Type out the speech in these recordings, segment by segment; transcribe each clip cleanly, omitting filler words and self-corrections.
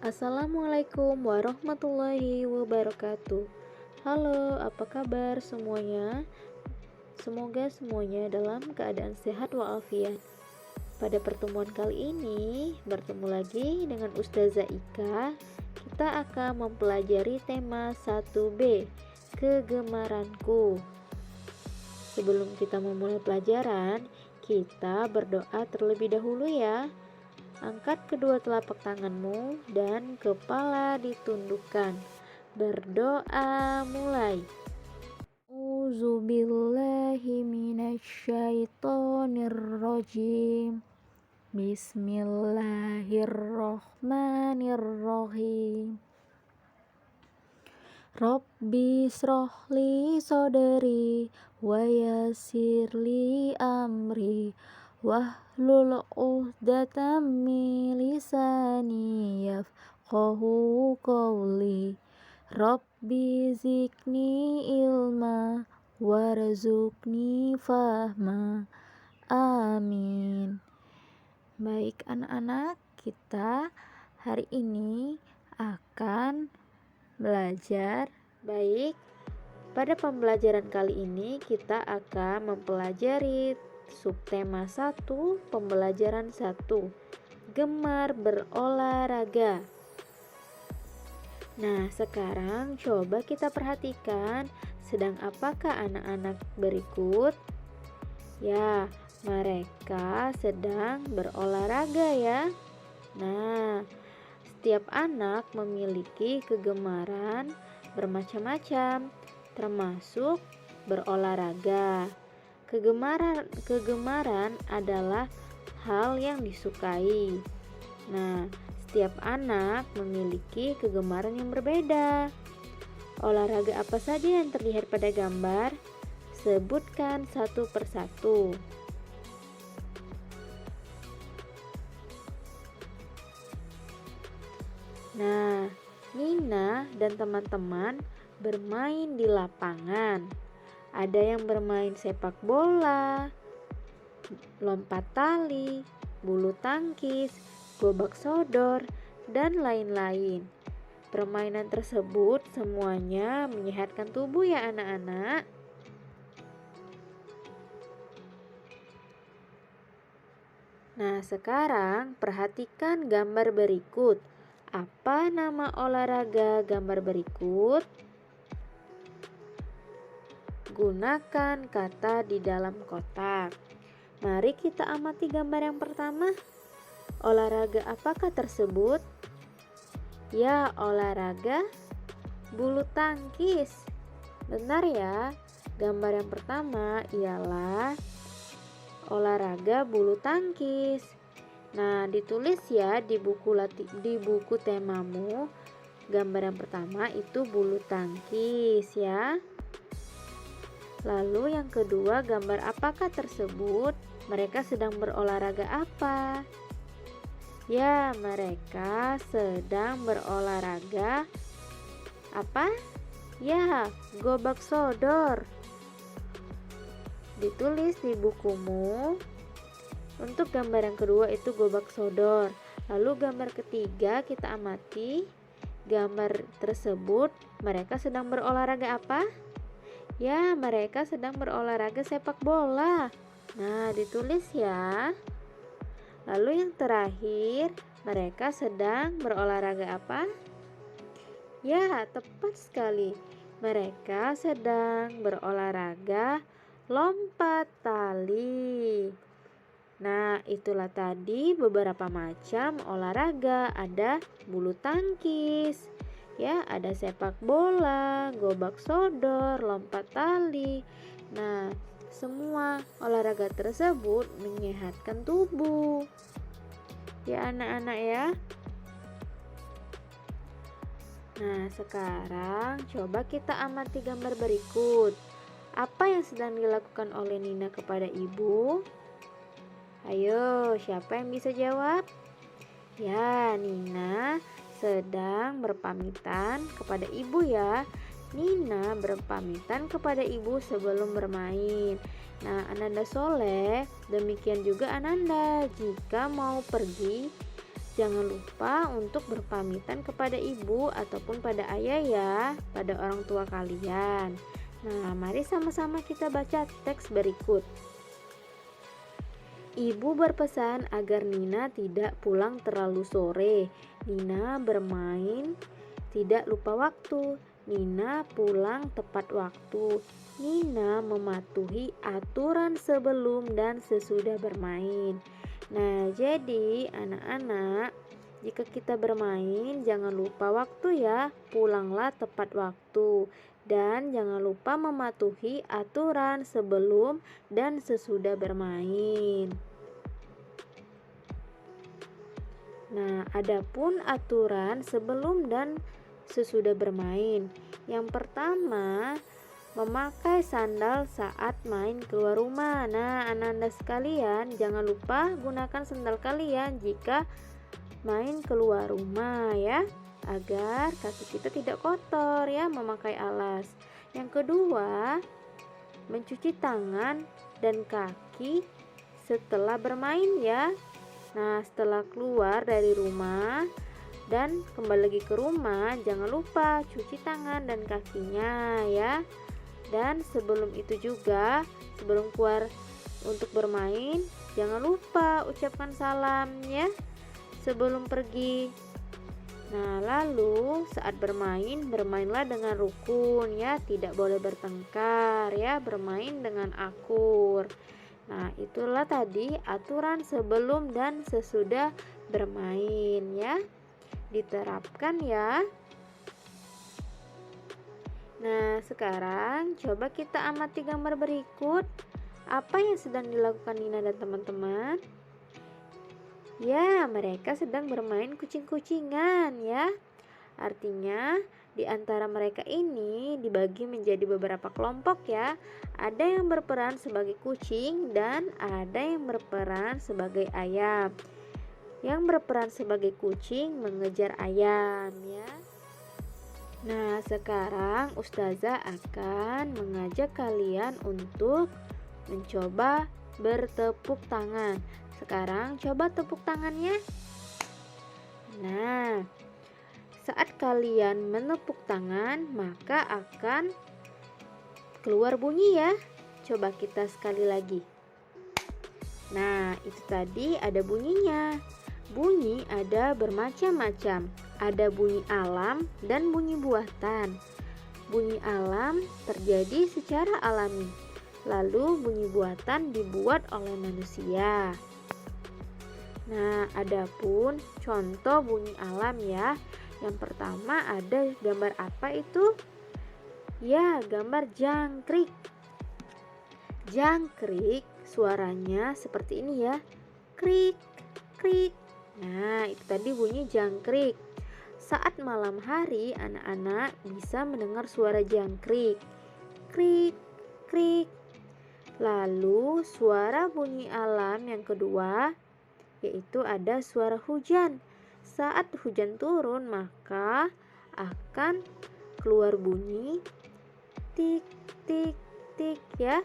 Assalamualaikum warahmatullahi wabarakatuh. Halo, apa kabar semuanya? Semoga semuanya dalam keadaan sehat walafiat. Pada pertemuan kali ini, bertemu lagi dengan Ustazah Ika. Kita akan mempelajari tema 1B, kegemaranku. Sebelum kita memulai pelajaran, kita berdoa terlebih dahulu ya. Angkat kedua telapak tanganmu dan kepala ditundukkan. Berdoa mulai. A'udzubillahi minasyaitonirrajim. Bismillahirrahmanirrahim. Rabbi srohli sodri wa yassirli amri wahlul 'uqdatam min lisani yafqahu qawli. Rabbi zidni ilma warzuqni fahma. Amin. Baik anak-anak, kita hari ini akan belajar. Baik, pada pembelajaran kali ini kita akan mempelajari subtema 1, pembelajaran 1, gemar berolahraga. Nah, sekarang coba kita perhatikan sedang apakah anak-anak berikut? Ya, mereka sedang berolahraga ya. Nah, setiap anak memiliki kegemaran bermacam-macam, termasuk berolahraga. Kegemaran adalah hal yang disukai. Nah, setiap anak memiliki kegemaran yang berbeda. Olahraga apa saja yang terlihat pada gambar? Sebutkan satu persatu. Nah, Nina dan teman-teman bermain di lapangan. Ada yang bermain sepak bola, lompat tali, bulu tangkis, gobak sodor, dan lain-lain. Permainan tersebut semuanya menyehatkan tubuh ya anak-anak. Nah, sekarang perhatikan gambar berikut. Apa nama olahraga gambar berikut? Gunakan kata di dalam kotak. Mari kita amati gambar yang pertama. Olahraga apakah tersebut? Ya, olahraga bulu tangkis. Benar ya. Gambar yang pertama ialah olahraga bulu tangkis. Nah, ditulis ya di buku temamu. Gambar yang pertama itu bulu tangkis ya. Lalu yang kedua, gambar apakah tersebut? Mereka sedang berolahraga apa? Ya, mereka sedang berolahraga apa? Ya, gobak sodor. Ditulis di bukumu. Untuk gambar yang kedua itu gobak sodor. Lalu gambar ketiga kita amati. Gambar tersebut mereka sedang berolahraga apa? Ya, mereka sedang berolahraga sepak bola. Nah, ditulis ya. Lalu yang terakhir, mereka sedang berolahraga apa? Ya, tepat sekali. Mereka sedang berolahraga lompat tali. Nah, itulah tadi beberapa macam olahraga. Ada bulu tangkis, ya, ada sepak bola, gobak sodor, lompat tali. Nah, semua olahraga tersebut menyehatkan tubuh. Ya anak-anak ya. Nah, sekarang coba kita amati gambar berikut. Apa yang sedang dilakukan oleh Nina kepada ibu? Ayo, siapa yang bisa jawab? Ya, Nina sedang berpamitan kepada ibu ya. Nina berpamitan kepada ibu sebelum bermain. Nah, Ananda Soleh, demikian juga Ananda. Jika mau pergi Jangan lupa untuk berpamitan kepada ibu ataupun pada ayah ya, pada orang tua kalian. Nah, mari sama-sama kita baca teks berikut. Ibu berpesan agar Nina tidak pulang terlalu sore. Nina bermain tidak lupa waktu. Nina pulang tepat waktu. Nina mematuhi aturan sebelum dan sesudah bermain. Nah, jadi anak-anak, jika kita bermain jangan lupa waktu ya. Pulanglah tepat waktu. Dan jangan lupa mematuhi aturan sebelum dan sesudah bermain. Nah, adapun aturan sebelum dan sesudah bermain. Yang pertama, memakai sandal saat main keluar rumah. Nah, anak-anak sekalian, jangan lupa gunakan sandal kalian jika main keluar rumah ya, agar kaki kita tidak kotor ya, memakai alas. Yang kedua, mencuci tangan dan kaki setelah bermain ya. Nah, setelah keluar dari rumah dan kembali lagi ke rumah, jangan lupa cuci tangan dan kakinya ya. Dan sebelum itu juga, sebelum keluar untuk bermain, jangan lupa ucapkan salam ya sebelum pergi. Nah, lalu saat bermain, bermainlah dengan rukun ya, tidak boleh bertengkar ya, bermain dengan akur. Nah, itulah tadi aturan sebelum dan sesudah bermain ya. Diterapkan ya. Nah, sekarang coba kita amati gambar berikut. Apa yang sedang dilakukan Nina dan teman-teman? Ya, mereka sedang bermain kucing-kucingan ya. Artinya di antara mereka ini dibagi menjadi beberapa kelompok ya. Ada yang berperan sebagai kucing dan ada yang berperan sebagai ayam. Yang berperan sebagai kucing mengejar ayam ya. Nah, sekarang Ustazah akan mengajak kalian untuk mencoba bertepuk tangan. Sekarang coba tepuk tangannya. Nah, saat kalian menepuk tangan, maka akan keluar bunyi ya. Coba kita sekali lagi. Nah, itu tadi ada bunyinya. Bunyi ada bermacam-macam. Ada bunyi alam dan bunyi buatan. Bunyi alam terjadi secara alami. Lalu bunyi buatan dibuat oleh manusia. Nah, adapun contoh bunyi alam ya. Yang pertama ada gambar apa itu? Ya, gambar jangkrik. Jangkrik suaranya seperti ini ya. Krik, krik. Nah, itu tadi bunyi jangkrik. Saat malam hari, anak-anak bisa mendengar suara jangkrik. Krik, krik. Lalu suara bunyi alam yang kedua yaitu ada suara hujan. Saat hujan turun maka akan keluar bunyi tik tik tik ya.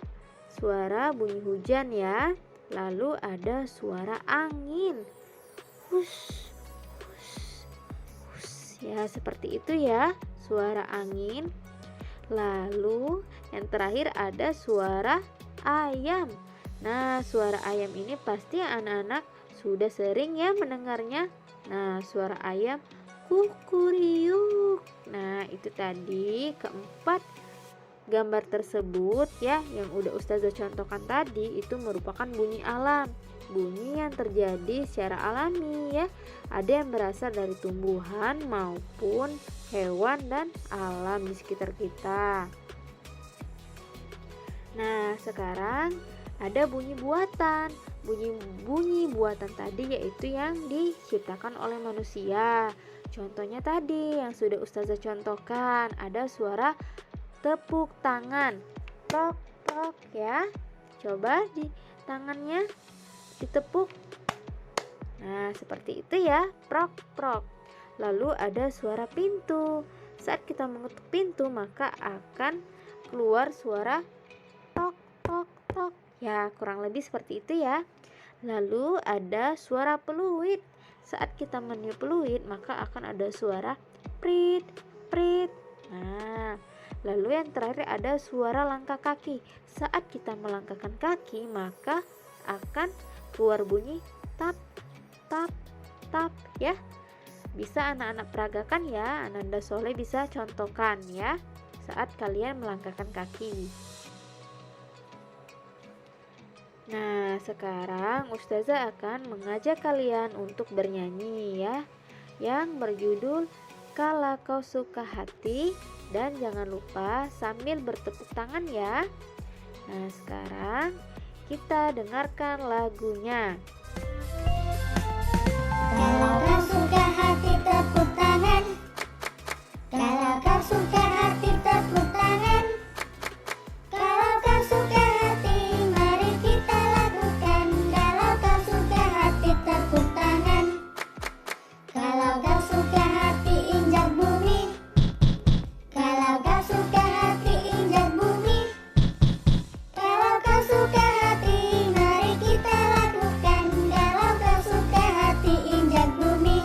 Suara bunyi hujan ya. Lalu ada suara angin. Hus hus hus ya, seperti itu ya, suara angin. Lalu yang terakhir ada suara ayam. Nah, suara ayam ini pasti anak-anak sudah sering ya mendengarnya. Nah, suara ayam kukuriuk. Nah, itu tadi keempat gambar tersebut ya yang udah Ustazah contohkan tadi itu merupakan bunyi alam. Bunyi yang terjadi secara alami ya. Ada yang berasal dari tumbuhan maupun hewan dan alam di sekitar kita. Nah, sekarang ada bunyi buatan. Bunyi buatan tadi yaitu yang diciptakan oleh manusia. Contohnya tadi yang sudah Ustazah contohkan, ada suara tepuk tangan. Tok tok ya. Coba di tangannya ditepuk. Nah, seperti itu ya. Prok prok. Lalu ada suara pintu. Saat kita mengetuk pintu maka akan keluar suara tok tok tok. Ya, kurang lebih seperti itu ya. Lalu ada suara peluit. saat kita meniup peluit maka akan ada suara prit, prit. Nah, lalu yang terakhir ada suara langkah kaki. Saat kita melangkahkan kaki maka akan keluar bunyi tap, tap, tap ya. Bisa anak-anak peragakan ya, Ananda Soleh bisa contohkan ya saat kalian melangkahkan kaki. Nah, sekarang Ustazah akan mengajak kalian untuk bernyanyi ya, yang berjudul Kalau Kau Suka Hati, dan jangan lupa sambil bertepuk tangan ya. Nah, sekarang kita dengarkan lagunya. Kalau kau suka hati tepuk tangan. Kalau kau suka hati tepuk tangan. Kalau kau suka hati mari kita lakukan. Kalau kau suka hati tepuk tangan. Kalau kau suka hati injak bumi. Kalau kau suka hati injak bumi. Kalau kau suka hati mari kita lakukan. Kalau kau suka hati injak bumi.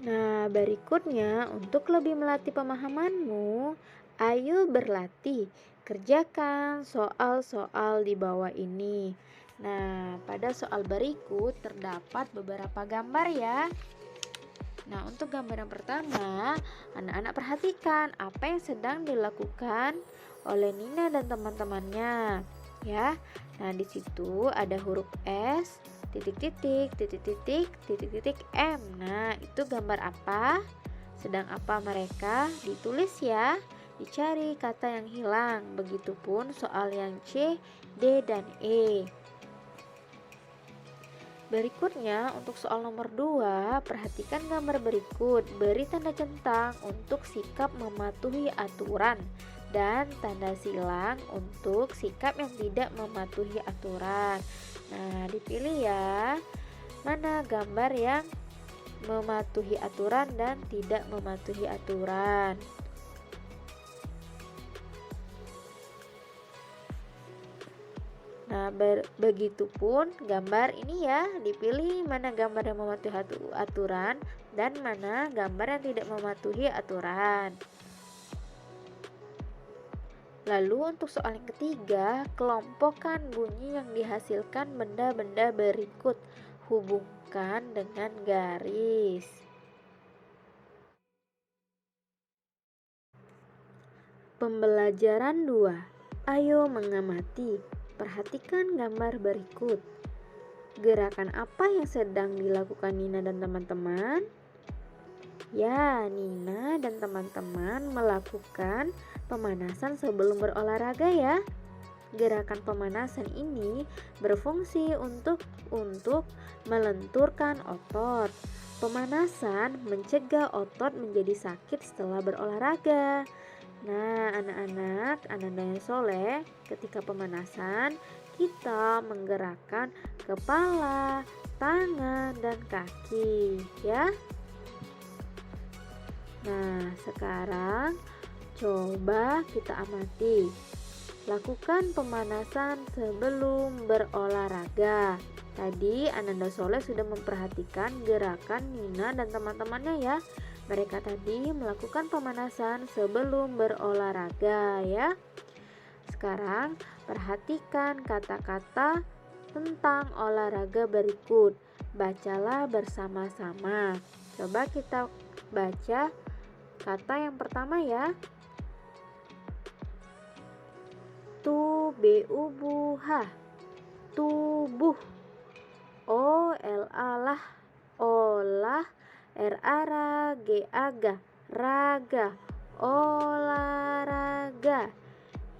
Nah, berikutnya untuk lebih melatih pemahamanmu, ayo berlatih. Kerjakan soal-soal di bawah ini. Nah, pada soal berikut terdapat beberapa gambar ya. Nah, untuk gambar yang pertama, anak-anak perhatikan apa yang sedang dilakukan oleh Nina dan teman-temannya ya. Nah, di situ ada huruf S, titik-titik, titik-titik, titik-titik M. Nah, itu gambar apa? Sedang apa mereka? Ditulis ya. Dicari kata yang hilang. Begitupun soal yang C, D, dan E. Berikutnya untuk soal nomor 2, perhatikan gambar berikut. Beri tanda centang untuk sikap mematuhi aturan dan tanda silang untuk sikap yang tidak mematuhi aturan. Nah, dipilih ya. Mana gambar yang mematuhi aturan dan tidak mematuhi aturan. Nah, begitupun gambar ini ya, dipilih mana gambar yang mematuhi aturan dan mana gambar yang tidak mematuhi aturan. Lalu untuk soal yang ketiga, kelompokkan bunyi yang dihasilkan benda-benda berikut. Hubungkan dengan garis. Pembelajaran 2. Ayo mengamati. Perhatikan gambar berikut. Gerakan apa yang sedang dilakukan Nina dan teman-teman? Ya, Nina dan teman-teman melakukan pemanasan sebelum berolahraga ya. Gerakan pemanasan ini berfungsi untuk melenturkan otot. Pemanasan mencegah otot menjadi sakit setelah berolahraga. Nah, anak-anak, Ananda Soleh, ketika pemanasan kita menggerakkan kepala, tangan, dan kaki ya. Nah, sekarang coba kita amati. Lakukan pemanasan sebelum berolahraga. Tadi Ananda Soleh sudah memperhatikan gerakan Nina dan teman-temannya ya. Mereka tadi melakukan pemanasan sebelum berolahraga ya. Sekarang perhatikan kata-kata tentang olahraga berikut. Bacalah bersama-sama. Coba kita baca kata yang pertama ya. Tubuh, tubuh. O-L-A-lah, olah. R-A-R-A-G-A-G-A, raga, olahraga.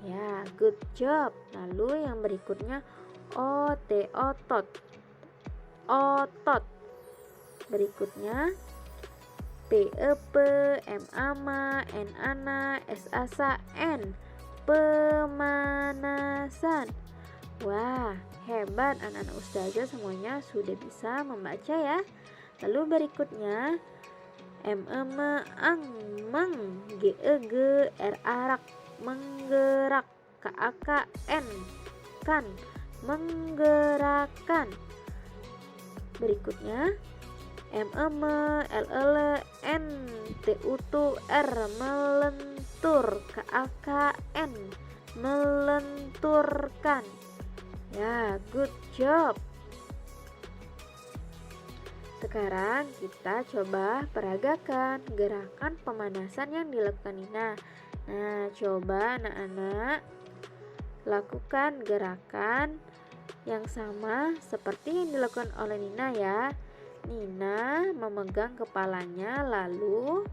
Ya, good job. Lalu yang berikutnya O-T, otot, otot. Berikutnya P-E-P, M-A-M-A, N-A-N-A, S-A-S-A, N, pemanasan. Wah, hebat anak-anak Ustazah, semuanya sudah bisa membaca ya. Lalu berikutnya ang, mang, rak, menggerak, kan, menggerakkan. Berikutnya MEME LLN TUTUR melentur, KAKN melenturkan. Ya, good job. Sekarang kita coba peragakan gerakan pemanasan yang dilakukan Nina. Nah, coba anak-anak lakukan gerakan yang sama seperti yang dilakukan oleh Nina ya. Nina memegang kepalanya lalu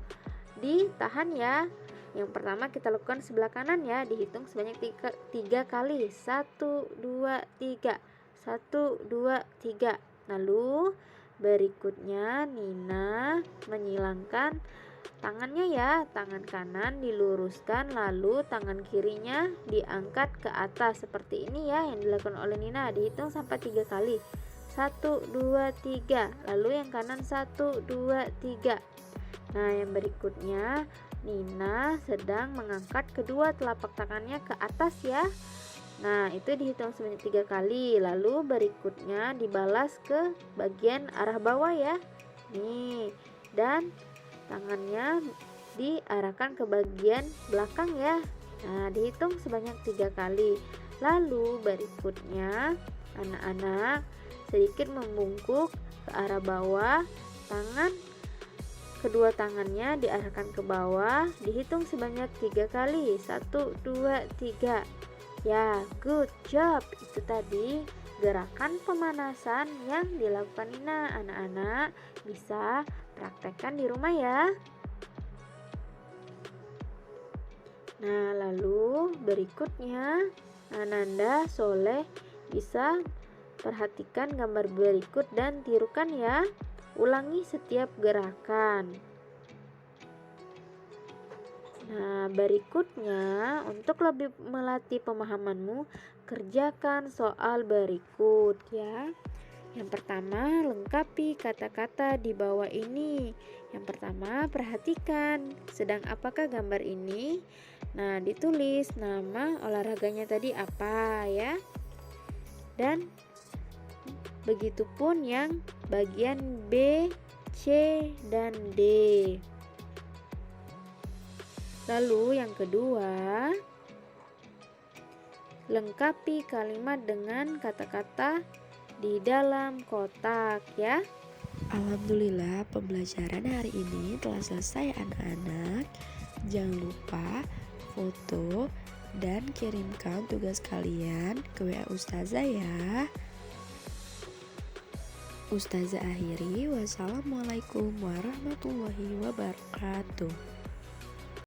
ditahan ya. Yang pertama kita lakukan sebelah kanan ya, dihitung sebanyak 3 kali. 1, 2, 3. 1, 2, 3. Lalu berikutnya Nina menyilangkan tangannya ya. Tangan kanan diluruskan lalu tangan kirinya diangkat ke atas seperti ini ya yang dilakukan oleh Nina. Dihitung sampai 3 kali. 1, 2, 3. Lalu yang kanan 1, 2, 3. Nah, yang berikutnya Nina sedang mengangkat kedua telapak tangannya ke atas ya. Nah, itu dihitung sebanyak 3 kali. Lalu berikutnya dibalas ke bagian arah bawah ya. Nih, dan tangannya diarahkan ke bagian belakang ya. Nah, dihitung sebanyak 3 kali. Lalu berikutnya anak-anak sedikit membungkuk ke arah bawah. Kedua tangannya diarahkan ke bawah, dihitung sebanyak 3 kali. 1, 2, 3. Ya, good job. Itu tadi gerakan pemanasan yang dilakukan Nina. Anak-anak bisa praktekkan di rumah ya. Nah, lalu berikutnya Ananda, Soleh bisa perhatikan gambar berikut dan tirukan ya. Ulangi setiap gerakan. Nah, berikutnya untuk lebih melatih pemahamanmu, kerjakan soal berikut ya. Yang pertama, lengkapi kata-kata di bawah ini. Yang pertama, perhatikan sedang apakah gambar ini. Nah, ditulis nama olahraganya tadi apa ya. Dan begitupun yang bagian B, C, dan D. Lalu yang kedua, lengkapi kalimat dengan kata-kata di dalam kotak ya. Alhamdulillah pembelajaran hari ini telah selesai anak-anak. Jangan lupa foto dan kirimkan tugas kalian ke WA Ustazah ya. Ustazah akhiri, wassalamualaikum warahmatullahi wabarakatuh.